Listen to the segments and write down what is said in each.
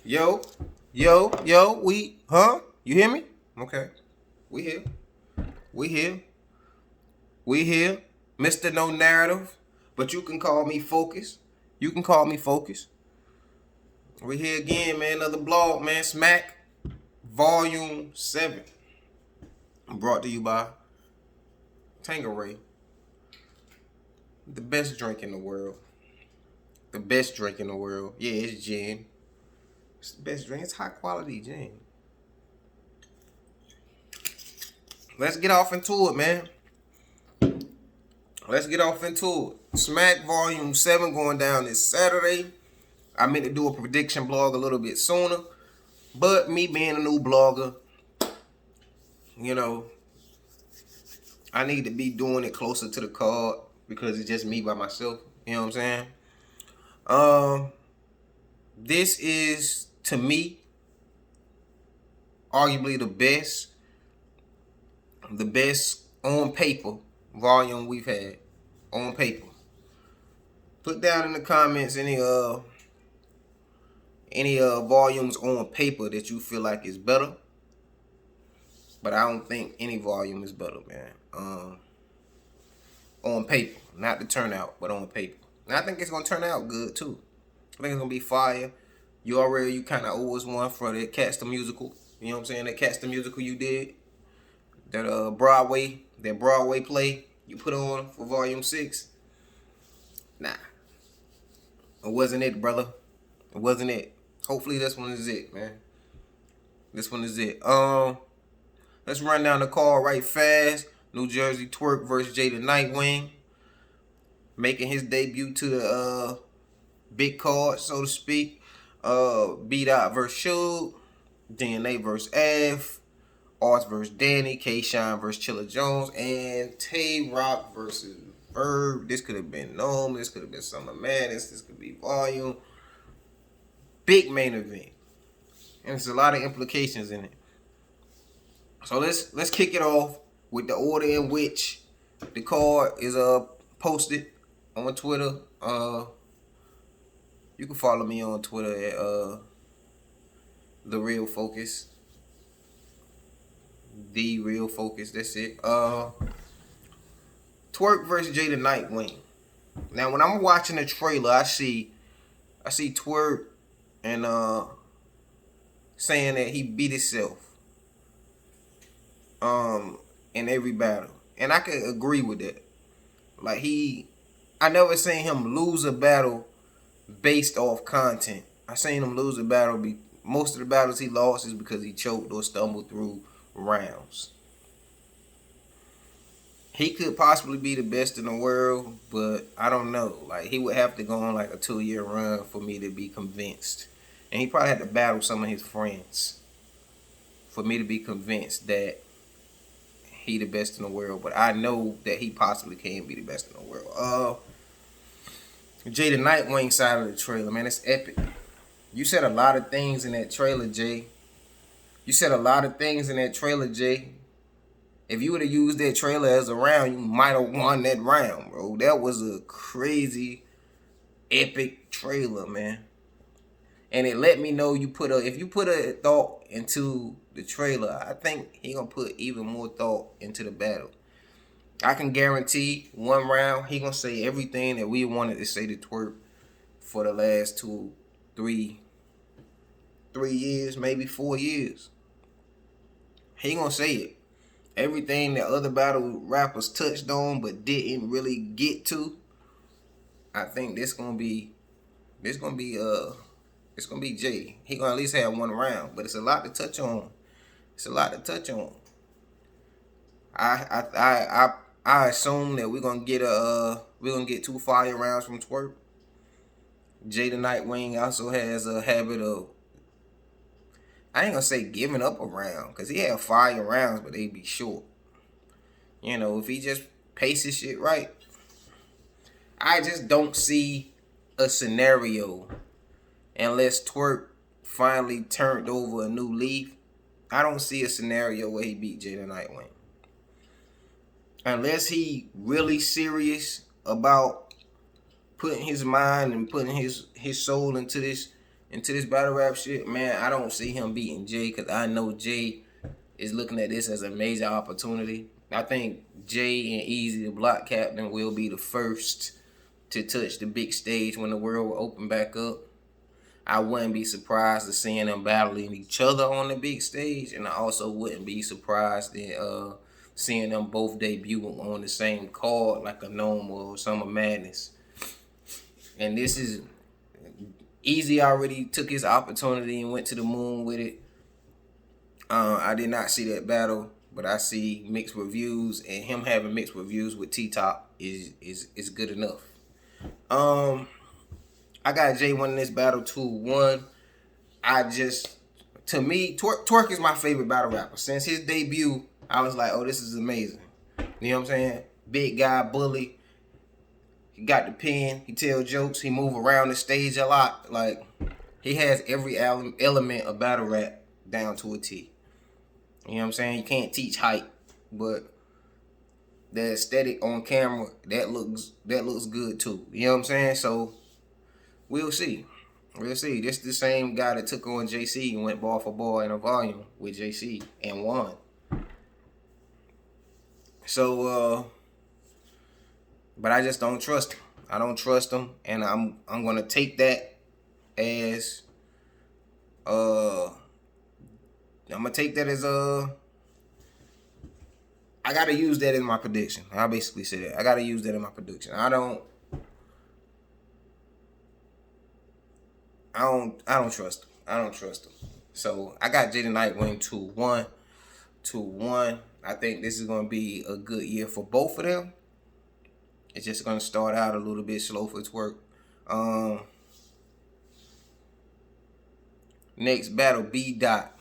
Yo, yo, You hear me? Okay. We here. We here. We here. Mr. No Narrative. But you can call me Focus. You can call me Focus. We here again, man. Another blog, man. Smack Volume 7. Brought to you by Tangeray. The best drink in the world. The best drink in the world. Yeah, it's gin. It's the best drink. It's high quality gin. Let's get off into it, man. Let's get off into it. Smack Volume 7 going down this Saturday. I meant to do a prediction blog a little bit sooner. But me being a new blogger, you know, I need to be doing it closer to the card because it's just me by myself. You know what I'm saying? This is, to me, arguably the best on paper volume we've had. On paper. Put down in the comments any volumes on paper that you feel like is better. But I don't think any volume is better, man. On paper. Not the turnout, but on paper. And I think it's going to turn out good, too. I think it's going to be fire. You kind of owe us one for that Catch the Musical. You know what I'm saying? That Catch the Musical you did. That Broadway play you put on for Volume 6. Nah. It wasn't it, brother. It wasn't it. Hopefully this one is it, man. This one is it. Let's run down the card right fast. New Jersey Twerk versus Jada Nightwing. Making his debut to the big card, so to speak. B-Dot versus Suge. DNA versus F. Arts versus Danny. K-Shine versus Chilla Jones. And Tay-Rock versus Verb. This could have been Gnome. This could have been Summer Madness. This could be Volume. Big main event. And there's a lot of implications in it. So let's kick it off with the order in which the card is posted on Twitter. You can follow me on Twitter at The Real Focus. The Real Focus, that's it. Twerk versus Jada Nightwing. Now when I'm watching the trailer, I see Twerk and saying that he beat himself in every battle. And I can agree with that. Like I never seen him lose a battle based off content. I seen him lose a battle. Most of the battles he lost is because he choked or stumbled through rounds. He could possibly be the best in the world, but I don't know. Like, he would have to go on like a 2-year run for me to be convinced. And he probably had to battle some of his friends for me to be convinced that he the best in the world. But I know that he possibly can be the best in the world. Jada Nightwing side of the trailer, man, it's epic. You said a lot of things in that trailer, Jay. If you would have used that trailer as a round, you might have won that round, bro. That was a crazy, epic trailer, man. And it let me know if you put a thought into the trailer, I think he gonna put even more thought into the battle. I can guarantee one round he gonna say everything that we wanted to say to Twerk for the last 3 years, maybe 4 years. He gonna say it. Everything that other battle rappers touched on but didn't really get to. I think it's gonna be Jay. He gonna at least have one round, but it's a lot to touch on. I assume that we're gonna get 2 fire rounds from Twerk. Jada Nightwing also has a habit of, I ain't gonna say giving up a round, because he had fire rounds, but they be short. You know, if he just paces shit right. I just don't see a scenario unless Twerk finally turned over a new leaf. I don't see a scenario where he beat Jada Nightwing. Unless he really serious about putting his mind and putting his soul into into this battle rap shit, man, I don't see him beating Jay because I know Jay is looking at this as a major opportunity. I think Jay and Easy, the block captain, will be the first to touch the big stage when the world will open back up. I wouldn't be surprised to seeing them battling each other on the big stage, and I also wouldn't be surprised in seeing them both debut on the same card like a normal or Summer Madness. And this is Easy already took his opportunity and went to the moon with it. I did not see that battle, but I see mixed reviews, and him having mixed reviews with T-Top is good enough. I got Jay winning this battle 2-1. To me, Twerk is my favorite battle rapper. Since his debut, I was like, oh, this is amazing. You know what I'm saying? Big guy, bully. He got the pen. He tell jokes. He move around the stage a lot. Like, he has every element of battle rap down to a T. You know what I'm saying? You can't teach height, but the aesthetic on camera, that looks good too. You know what I'm saying? So we'll see. We'll see. This the same guy that took on JC and went ball for ball in a volume with JC and won. So but I just don't trust him. I don't trust him, and I'm gonna take that as I gotta use that in my prediction. I basically say that. I gotta use that in my prediction. I don't trust him. I don't trust him. So I got Jaden Nightwing 2-1. 2-1. I think this is gonna be a good year for both of them. It's just gonna start out a little bit slow for Twerk. Next battle, B Dot.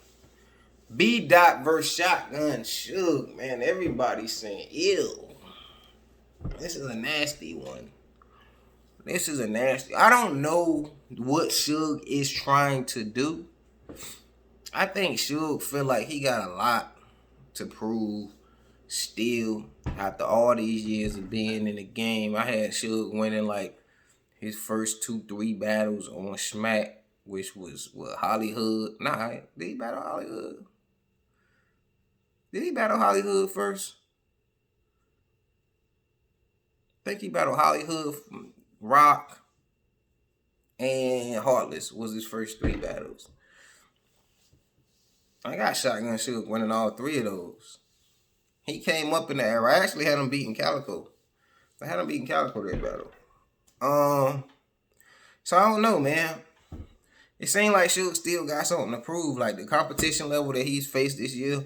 B Dot versus Shotgun Suge. Man, everybody's saying, ew. This is a nasty one. I don't know what Suge is trying to do. I think Suge feel like he got a lot to prove still after all these years of being in the game. I had Suge winning like his first 2-3 battles on Smack, which was Hollywood. Nah, did he battle Hollywood? Did he battle Hollywood first? I think he battled Hollywood, Rock, and Heartless was his first 3 battles. I got Shotgun Suge winning all 3 of those. He came up in the era. I actually had him beating Calico. I had him beating Calico that battle. So I don't know, man. It seemed like Suge still got something to prove. Like the competition level that he's faced this year,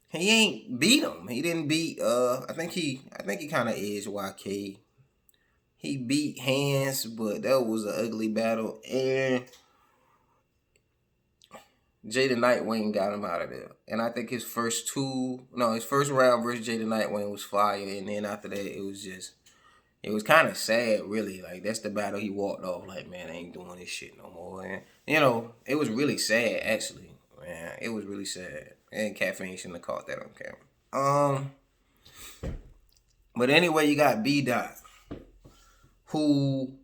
he ain't beat him. He didn't beat. I think he kind of edged YK. He beat Hands, but that was an ugly battle. And Jada Nightwing got him out of there. And I think his first round versus Jada Nightwing was fire. And then after that, it was kind of sad, really. Like, that's the battle he walked off like, man, I ain't doing this shit no more. And, you know, it was really sad, actually. Man, it was really sad. And Caffeine shouldn't have caught that on camera. But anyway, you got B Dot, who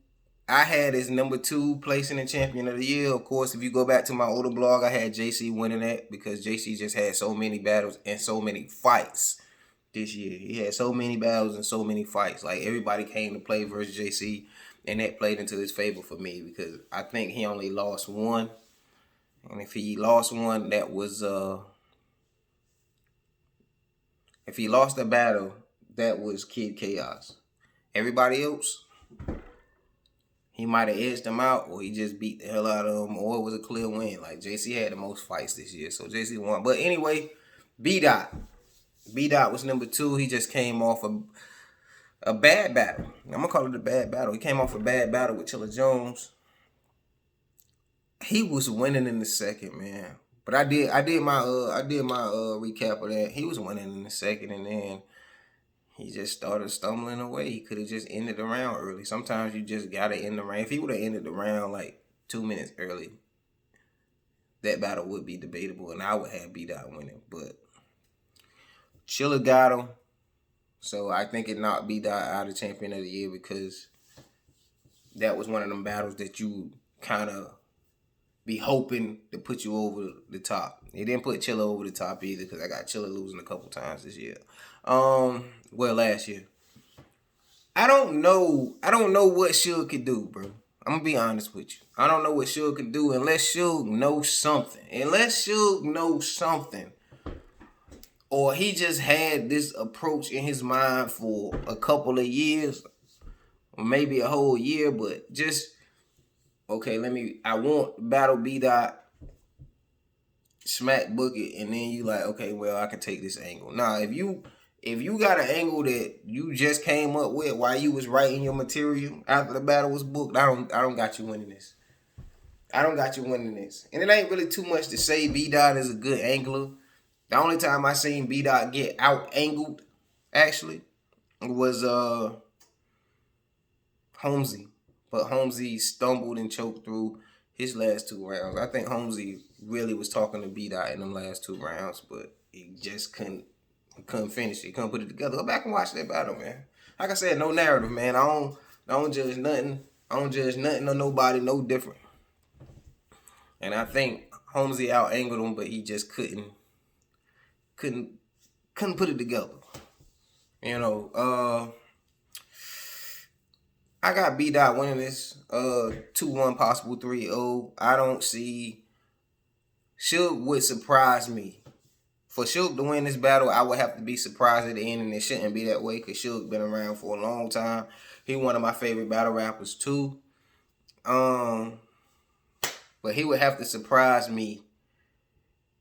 I had as number 2 placing in champion of the year. Of course, if you go back to my older blog, I had JC winning that because JC just had so many battles and so many fights this year. He had so many battles and so many fights. Like, everybody came to play versus JC, and that played into his favor for me because I think he only lost 1. And if he lost 1, that was if he lost a battle, that was Kid Chaos. Everybody else, he might have edged him out, or he just beat the hell out of him, or it was a clear win. Like, JC had the most fights this year, so JC won. But anyway, B Dot was number 2. He just came off a bad battle. I'm gonna call it a bad battle. He came off a bad battle with Chilla Jones. He was winning in the second, man. But I did my recap of that. He was winning in the second, and then he just started stumbling away. He could have just ended the round early. Sometimes you just gotta end the round. If he would have ended the round like 2 minutes early, that battle would be debatable, and I would have B-Dot winning. But Chilla got him, so I think it knocked B-Dot out of champion of the year because that was one of them battles that you kind of be hoping to put you over the top. He didn't put Chilla over the top either, because I got Chilla losing a couple times this year. Well, last year. I don't know what Suge could do, bro. I'm gonna be honest with you. I don't know what Suge could do unless Suge knows something. Or he just had this approach in his mind for a couple of years, or maybe a whole year, but just, okay, I want Battle B-Dot, smack book it, and then you like, okay, well, I can take this angle. Nah, if you got an angle that you just came up with while you was writing your material after the battle was booked, I don't got you winning this. And it ain't really too much to say B-Dot is a good angler. The only time I seen B-Dot get out-angled, actually, was Holmesy. But Holmesy stumbled and choked through his last 2 rounds. I think Holmesy really was talking to B-Dot in them last 2 rounds, but he just couldn't finish it. He couldn't put it together. Go back and watch that battle, man. Like I said, no narrative, man. I don't judge nothing. I don't judge nothing or nobody no different. And I think Holmesy out-angled him, but he just couldn't put it together. You know, I got B-Dot winning this 2-1, possible 3-0. I don't see. Suge would surprise me. For Suge to win this battle, I would have to be surprised at the end, and it shouldn't be that way because Suge been around for a long time. He one of my favorite battle rappers too. But he would have to surprise me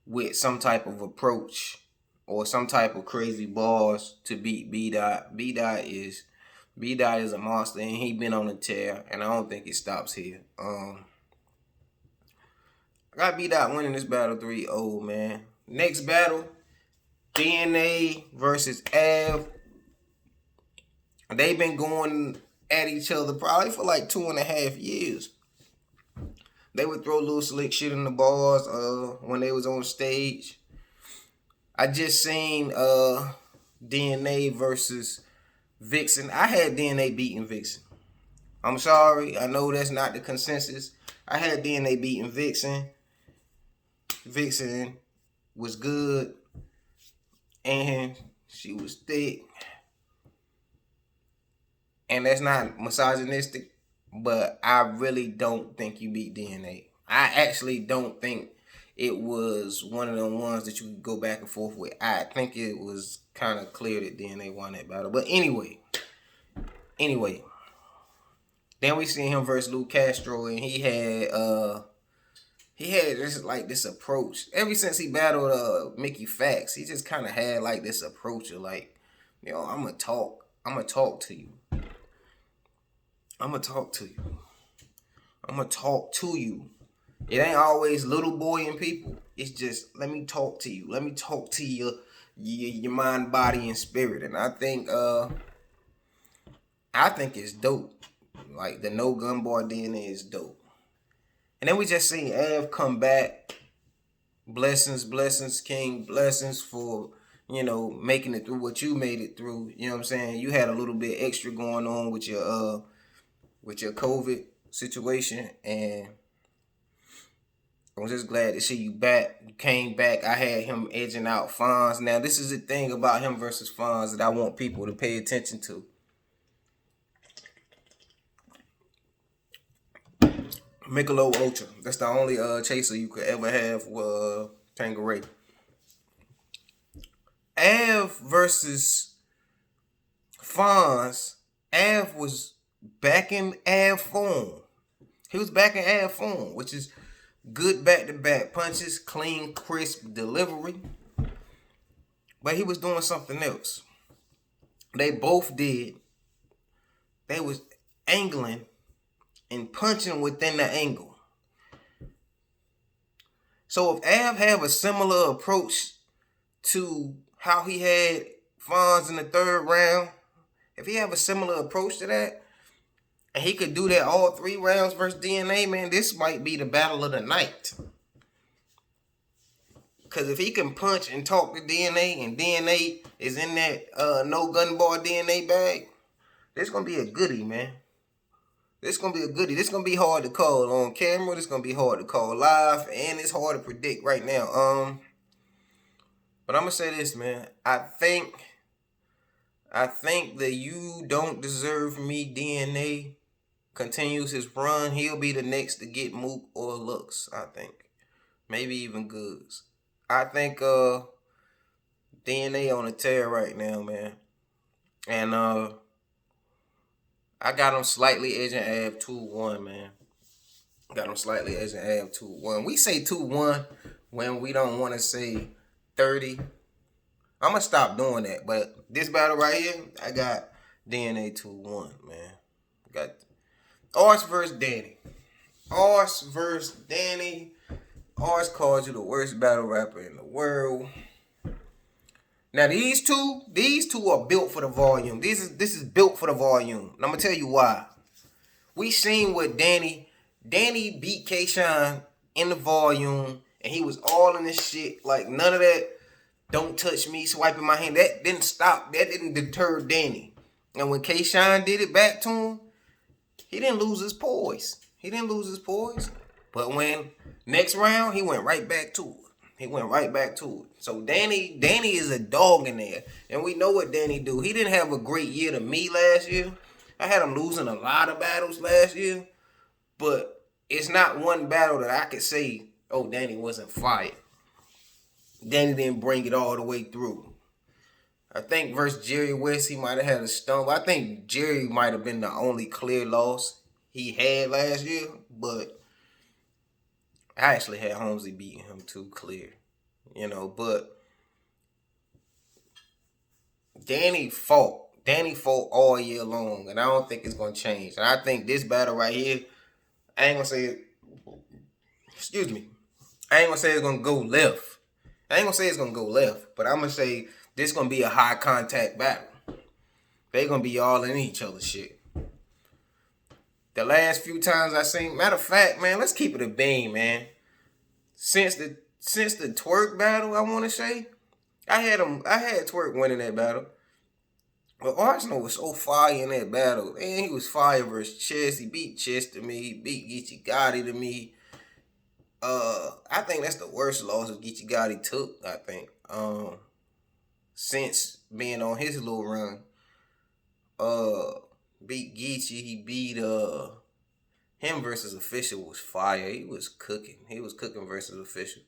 with some type of approach or some type of crazy bars to beat B-Dot. B-Dot is a monster, and he been on a tear, and I don't think it stops here. I got B-Dot winning this battle 3-0, man. Next battle, DNA versus Av. They've been going at each other probably for like 2.5 years. They would throw little slick shit in the bars when they was on stage. I just seen DNA versus Vixen. I had DNA beating Vixen. I'm sorry. I know that's not the consensus. I had DNA beating Vixen. Vixen was good. And she was thick. And that's not misogynistic, but I really don't think you beat DNA. I actually don't think it was one of them ones that you could go back and forth with. I think it was kind of clear that DNA won that battle. But anyway. Then we see him versus Lou Castro, and he had this approach. Ever since he battled Mickey Fax, he just kind of had like this approach of like, you know, I'm gonna talk to you. It ain't always little boy and people. It's just, let me talk to you. Let me talk to your mind, body, and spirit. And I think it's dope. Like, the no gun bar DNA is dope. And then we just seen Av come back. Blessings, King. Blessings for, you know, making it through what you made it through. You know what I'm saying? You had a little bit extra going on with your COVID situation, and I was just glad to see you back. You came back. I had him edging out Fonz. Now, this is the thing about him versus Fonz that I want people to pay attention to. Michelob Ultra. That's the only chaser you could ever have with Tanqueray. Av versus Fonz. Av was back in Av form. He was back in Av form, which is good back-to-back punches, clean, crisp delivery. But he was doing something else. They both did. They was angling and punching within the angle. So if Av have a similar approach to how he had Fonz in the 3rd round, if he have a similar approach to that, and he could do that all 3 rounds versus DNA, man, this might be the battle of the night. Because if he can punch and talk to DNA, and DNA is in that no gun bar DNA bag, this going to be a goodie, man. This gonna be a goodie. This gonna be hard to call on camera. This gonna be hard to call live, and it's hard to predict right now. But I'm gonna say this, man. I think that You Don't Deserve Me DNA continues his run. He'll be the next to get Mook or Lux, I think. Maybe even Goods. I think DNA on a tear right now, man. And I got him slightly edging Av 2-1, man. Got him slightly edging Av 2-1. We say 2-1 when we don't want to say 30. I'm going to stop doing that. But this battle right here, I got DNA 2-1, man. Got Ars versus Danny. Ars versus Danny. Ars calls you the worst battle rapper in the world. Now these two are built for the volume. This is built for the volume. And I'm gonna tell you why. We seen what Danny beat K-Shine in the volume, and he was all in this shit. Like none of that. Don't touch me, swiping my hand. That didn't stop. That didn't deter Danny. And when K-Shine did it back to him, he didn't lose his poise. But when next round, he went right back to it. So Danny is a dog in there. And we know what Danny do. He didn't have a great year to me last year. I had him losing a lot of battles last year. But it's not one battle that I could say, oh, Danny wasn't fired. Danny didn't bring it all the way through. I think versus Jerry West, he might have had a stump. I think Jerry might have been the only clear loss he had last year. But I actually had Holmesy beating him too clear. But Danny fought all year long. And I don't think it's going to change. And I think this battle right here, I ain't going to say it. Excuse me. I ain't going to say it's going to go left. But I'm going to say this is going to be a high contact battle. They going to be all in each other's shit. The last few times I seen, matter of fact, man, let's keep it a beam, man. Since the Twerk battle, I want to say, I had Twerk winning that battle. But Arsenal was so fire in that battle. And he was fire versus Chess. He beat Chess to me. He beat Geechee Gotti to me. I think that's the worst loss Geechee Gotti took, I think. Since being on his little run. Beat Geechee. He beat him versus Official was fire. He was cooking. Versus Official.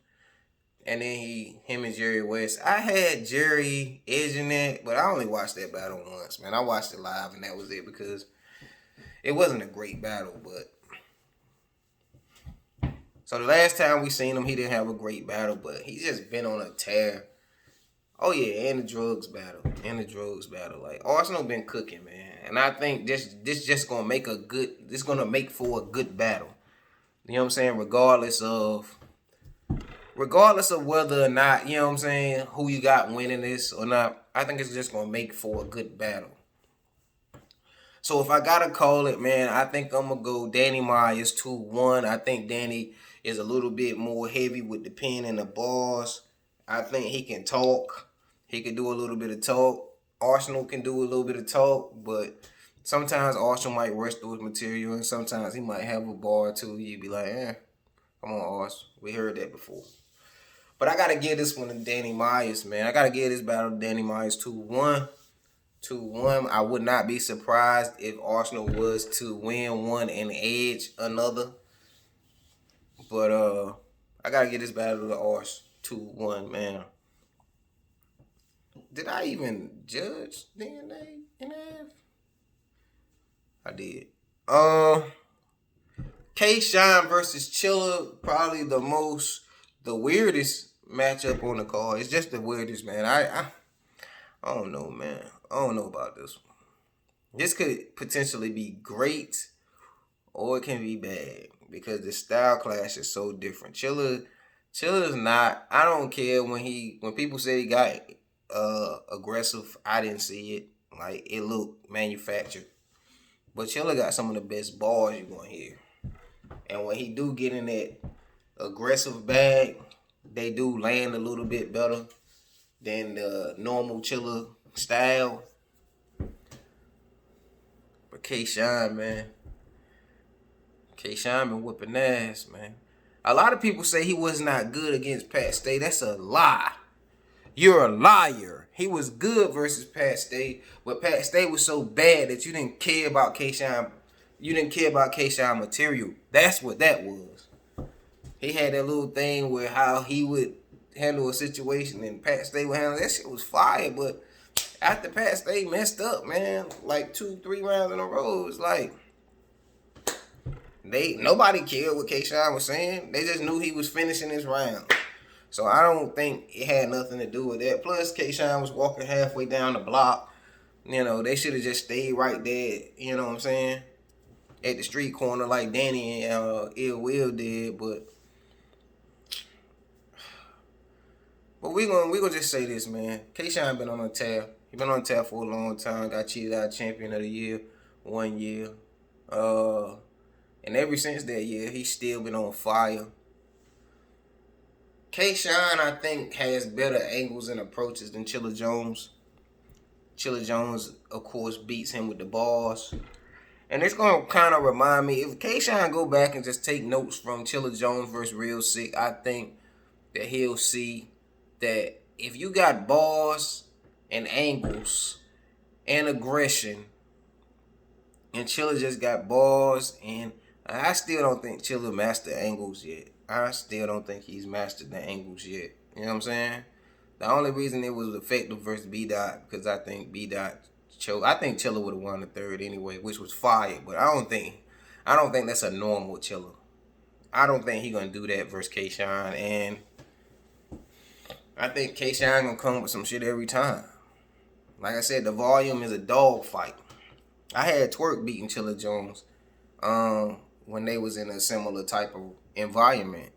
And then him and Jerry West. I had Jerry edging that, but I only watched that battle once, man. I watched it live and that was it because it wasn't a great battle, but so the last time we seen him, he didn't have a great battle, but he's just been on a tear. Oh yeah, and the drugs battle. Like Arsenal been cooking, man. And I think this just gonna make for a good battle. You know what I'm saying? Regardless of whether or not, you know what I'm saying, who you got winning this or not, I think it's just gonna make for a good battle. So if I gotta call it, man, I think I'm gonna go Danny Myers 2-1. I think Danny is a little bit more heavy with the pen and the bars. I think he can talk. He can do a little bit of talk. Arsenal can do a little bit of talk, but sometimes Arsenal might rush through his material, and sometimes he might have a bar too. You'd be like, come on, Arsenal. We heard that before. But I gotta give this one to Danny Myers, man. I gotta give this battle to Danny Myers 2-1. 2-1. I would not be surprised if Arsenal was to win one and edge another. But I gotta give this battle to Ars 2-1, man. Did I even judge DNA in Av? I did. K-Shine versus Chilla, probably the weirdest matchup on the card. It's just the weirdest, man. I don't know, man. I don't know about this one. This could potentially be great, or it can be bad because the style clash is so different. Chilla's not. I don't care when people say he got aggressive. I didn't see it. Like it looked manufactured. But Chilla got some of the best bars you're gonna hear. And when he do get in that aggressive bag, they do land a little bit better than the normal Chilla style. But K-Shine, man. K-Shine been whooping ass, man. A lot of people say he was not good against Pat Stay. That's a lie. You're a liar. He was good versus Pat Stay, but Pat Stay was so bad that you didn't care about K-Shine. You didn't care about K-Shine material. That's what that was. He had that little thing where how he would handle a situation and Pat Stay would handle that shit was fire, but after Pat Stay messed up, man, like 2-3 rounds in a row, it was like nobody cared what K-Shine was saying. They just knew he was finishing his round. So I don't think it had nothing to do with that. Plus, K-Shine was walking halfway down the block. You know, they should have just stayed right there, you know what I'm saying, at the street corner like Danny and Ill Will did. But we gonna just say this, man. K-Shine been on a tear. He been on a tear for a long time. Got cheated out champion of the year 1 year. And ever since that year, he's still been on fire. K-Shine, I think, has better angles and approaches than Chilla Jones. Chilla Jones, of course, beats him with the bars. And it's going to kind of remind me, if K-Shine go back and just take notes from Chilla Jones versus Real Sick, I think that he'll see that if you got bars and angles and aggression, and Chilla just got bars, and I still don't think Chilla mastered angles yet. I still don't think he's mastered the angles yet. You know what I'm saying? The only reason it was effective versus B-Dot, because I think B-Dot choked. I think Chilla would have won the third anyway, which was fire. But I don't think that's a normal Chilla. I don't think he's gonna do that versus K-Shine, and I think K-Shine gonna come with some shit every time. Like I said, the volume is a dog fight. I had Twerk beating Chilla Jones when they was in a similar type of environment.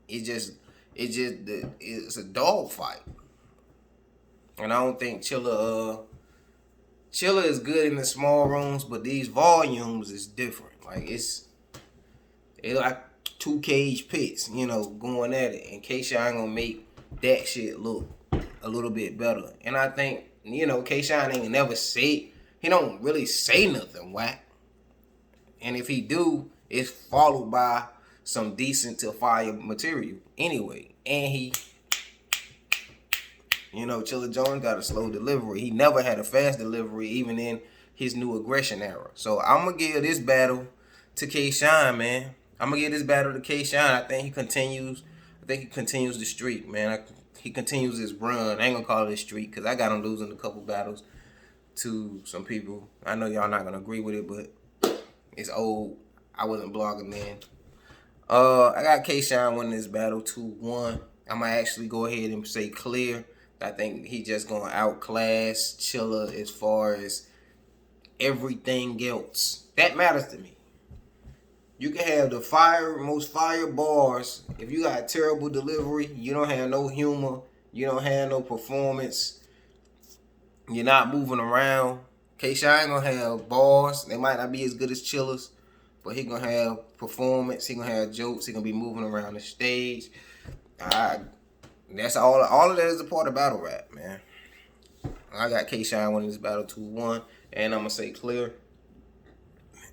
It's a dog fight. And I don't think Chilla is good in the small rooms, but these volumes is different. Like it's like 2 cage pits, you know, going at it. And K-Shine gonna make that shit look a little bit better. And I think, you know, K-Shine ain't never say, he don't really say nothing whack. And if he do, it's followed by some decent to fire material anyway. And he, you know, Chilla Jones got a slow delivery. He never had a fast delivery, even in his new aggression era. So I'm going to give this battle to K-Shine, man. I'm going to give this battle to K-Shine. I think he continues the streak, man. He continues his run. I ain't going to call it a streak because I got him losing a couple battles to some people. I know y'all not going to agree with it, but it's old. I wasn't blogging then. I got K-Shine winning this battle 2-1. I'm going to actually go ahead and say clear. I think he just going to outclass Chilla as far as everything else. That matters to me. You can have the most fire bars. If you got terrible delivery, you don't have no humor, you don't have no performance, you're not moving around. K-Shine going to have bars. They might not be as good as Chilla's, but he going to have performance. He going to have jokes. He going to be moving around the stage. That's all of that is a part of battle rap, man. I got K-Shine winning this battle 2-1. And I'm going to say clear.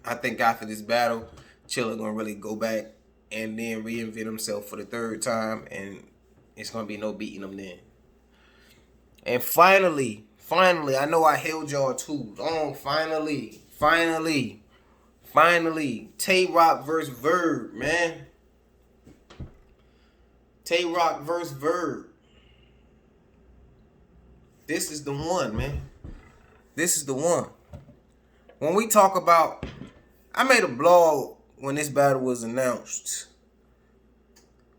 I think after this battle, Chilla going to really go back and then reinvent himself for the third time. And it's going to be no beating him then. And finally, I know I held y'all too long. Finally, Tay Rock versus Verb, man. Tay Rock versus Verb. This is the one, man. This is the one. When we talk about, I made a blog when this battle was announced.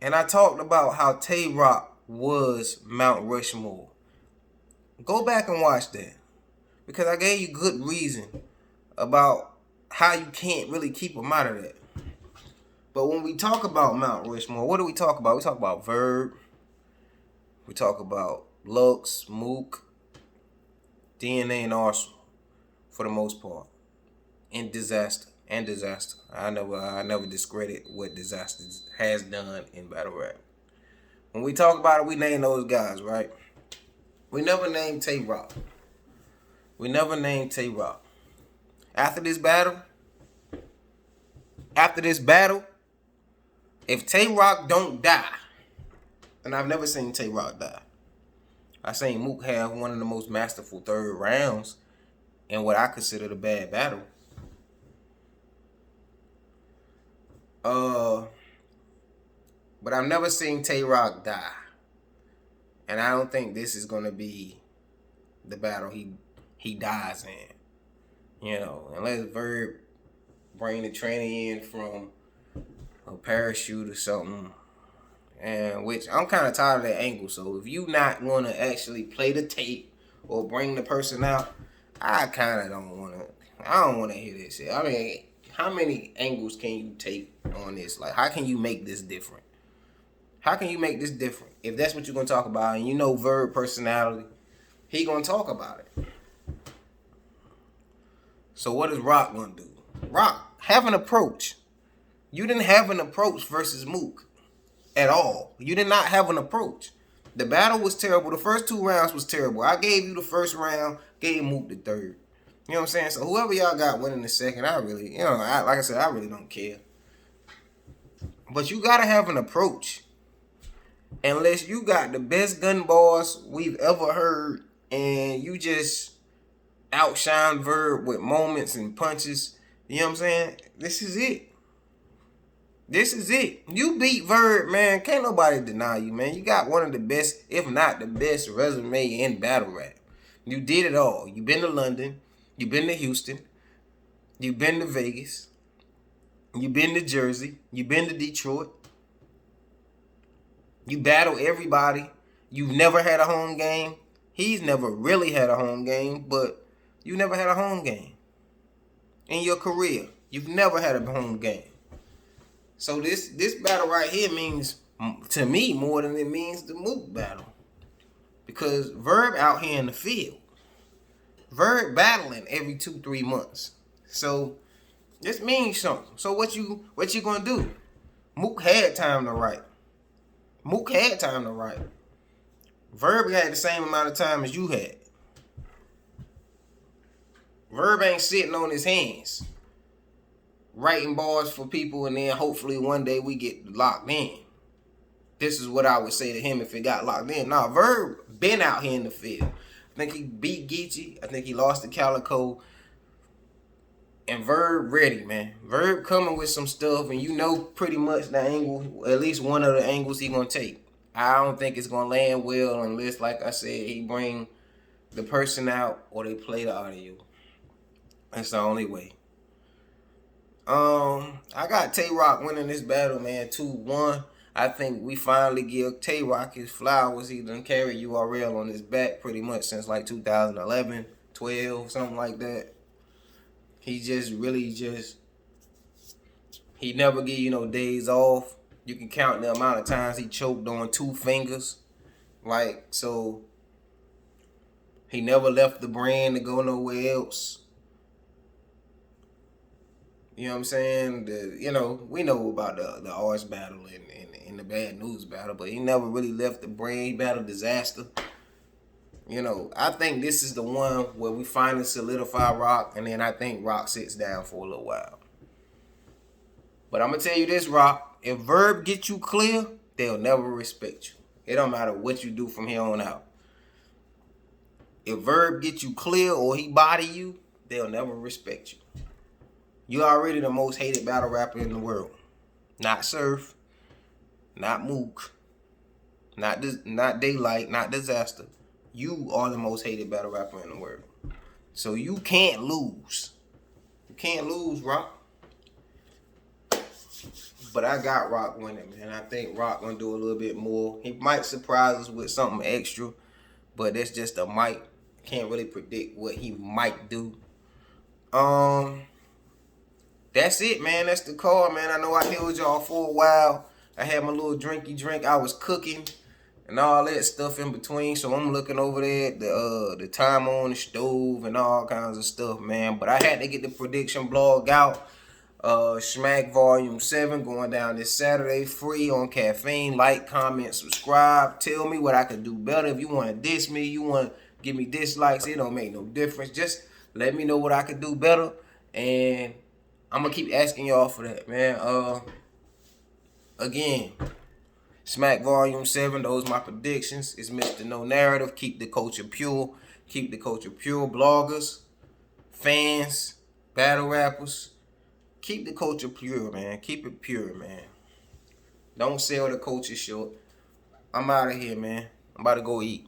And I talked about how Tay Rock was Mount Rushmore. Go back and watch that. Because I gave you good reason about how you can't really keep him out of that. But when we talk about Mount Rushmore, what do we talk about? We talk about Verb. We talk about Lux, Mook, DNA, and Arsenal, for the most part. And Disaster. I never discredit what Disaster has done in battle rap. When we talk about it, we name those guys, right? We never named Tay Rock. After this battle, after this battle, if Tay Rock don't die, and I've never seen Tay Rock die, I seen Mook have one of the most masterful third rounds in what I consider the bad battle. But I've never seen Tay Rock die. And I don't think this is gonna be the battle he dies in. You know, unless Verb bring the tranny in from a parachute or something. And which I'm kind of tired of that angle. So if you not want to actually play the tape or bring the person out, I kind of don't want to. I don't want to hear this shit. I mean, how many angles can you take on this? Like, how can you make this different? How can you make this different? If that's what you're going to talk about, and you know Verb personality, he going to talk about it. So what is Rock going to do? Rock, have an approach. You didn't have an approach versus Mook at all. You did not have an approach. The battle was terrible. The first 2 rounds was terrible. I gave you the first round, gave Mook the third. You know what I'm saying? So whoever y'all got winning the second, I really, like I said, I really don't care. But you got to have an approach. Unless you got the best gun bars we've ever heard and you just outshine Verb with moments and punches, you know what I'm saying? This is it. This is it. You beat Verb, man. Can't nobody deny you, man. You got one of the best, if not the best, resume in battle rap. You did it all. You been to London. You been to Houston. You been to Vegas. You been to Jersey. You been to Detroit. You battle everybody. You've never had a home game. He's never really had a home game, but you never had a home game in your career. You've never had a home game. So this battle right here means, to me, more than it means the Mook battle. Because Verb out here in the field. Verb battling every 2-3 months. So this means something. So what you gonna do? Mook had time to write. Mook had time to write. Verb had the same amount of time as you had. Verb ain't sitting on his hands writing bars for people and then hopefully one day we get locked in. This is what I would say to him if it got locked in. Nah, Verb been out here in the field. I think he beat Geechee. I think he lost to Calico. And Verb ready, man. Verb coming with some stuff, and you know pretty much the angle, at least one of the angles he gonna take. I don't think it's gonna land well unless, like I said, he bring the person out or they play the audio. That's the only way. I got Tay Rock winning this battle, man, 2-1. I think we finally give Tay Rock his flowers. He done carried URL on his back pretty much since like 2011, 12, something like that. He he never give you no days off. You can count the amount of times he choked on 2 fingers. Like, so he never left the brand to go nowhere else. You know what I'm saying? We know about the arts battle and the bad news battle, but he never really left the brand. He battled disaster. I think this is the one where we finally solidify Rock, and then I think Rock sits down for a little while. But I'm going to tell you this, Rock. If Verb get you clear, they'll never respect you. It don't matter what you do from here on out. If Verb get you clear or he body you, they'll never respect you. You're already the most hated battle rapper in the world. Not Surf, not Mook, not Daylight, not Disaster. You are the most hated battle rapper in the world. So you can't lose. You can't lose, Rock. But I got Rock winning, man. I think Rock gonna do a little bit more. He might surprise us with something extra, but that's just a might. Can't really predict what he might do. That's it, man. That's the call, man. I know I held y'all for a while. I had my little drinky drink. I was cooking and all that stuff in between. So I'm looking over there at the time on the stove and all kinds of stuff, man. But I had to get the prediction blog out. Smack Volume 7 going down this Saturday, free on Caffeine. Like, comment, subscribe. Tell me what I could do better. If you want to diss me, you want to give me dislikes, it don't make no difference. Just let me know what I could do better. And I'm gonna keep asking y'all for that, man. Again, Smack Volume 7, those my predictions. It's Mr. No Narrative. Keep the culture pure. Keep the culture pure. Bloggers, fans, battle rappers. Keep the culture pure, man. Keep it pure, man. Don't sell the culture short. I'm out of here, man. I'm about to go eat.